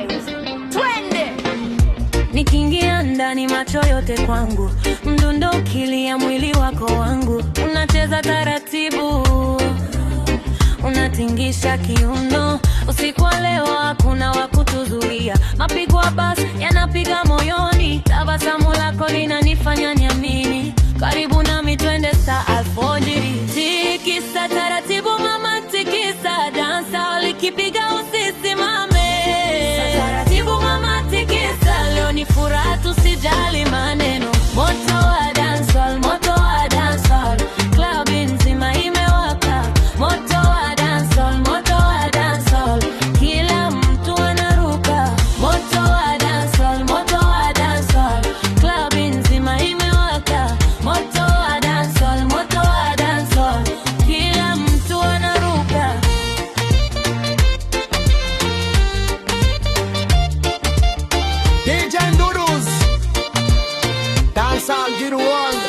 vibes. Twende. Nikiingia ndani macho yote kwangu, mdundo ukilia mwili wako wangu, unacheza taratibu, unatingisha kiuno. Usiku wa leo hakuna wa kutuzuia, mapigo ya basi yanapiga moyoni, tabasamu lako linanifanya niamini. Karibu nami twende saa alfajiri, tikisa taratibu mama, tikisa, dansa likipiga usisimame. Taratibu mama, tikisa, leo ni furaha tusijali maneno. Moto wa dancehall, moto wa dancehall, club nzima imewaka. Moto wa dancehall, moto wa dancehall, kila mtu anaruka. Moto wa dancehall, moto wa dancehall, club nzima imewaka. Moto wa dancehall, moto wa dancehall, kila mtu anaruka. DJ Ndudus, dancehall get world.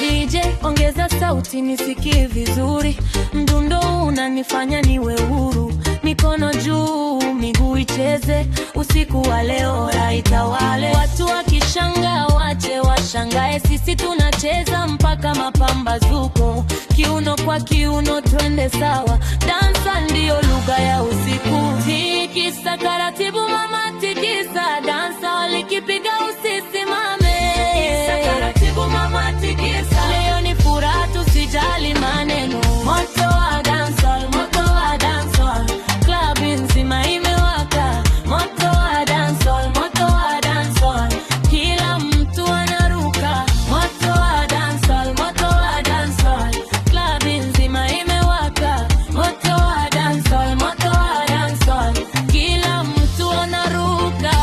DJ ongeza sauti nisikie vizuri, mdundo unanifanya niwe huru. Mikono juu, miguu icheze, usiku wa leo haitawale. Watu wakishangaa wache washangae, sisi tunacheza mpaka mapambazuko. Kiuno kwa kiuno twende sawa, dansa ndiyo lugha ya usiku. Tikisa taratibu mama, tikisa, dansa likipiga usisimame. Tikisa taratibu mama, tikisa, leo ni furaha tusijali maneno. Moto wa dancehall, moto wa dancehall, club nzima imewaka. Moto wa dancehall, moto wa dancehall, kila mtu anaruka. Moto wa dancehall, moto wa dancehall, club nzima imewaka. Moto wa dancehall, moto wa dancehall, kila mtu anaruka.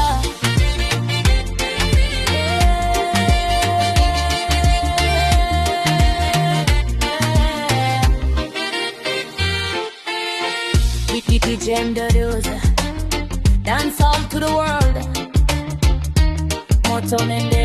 DJ Ndudus, dance all to the world. Moto nende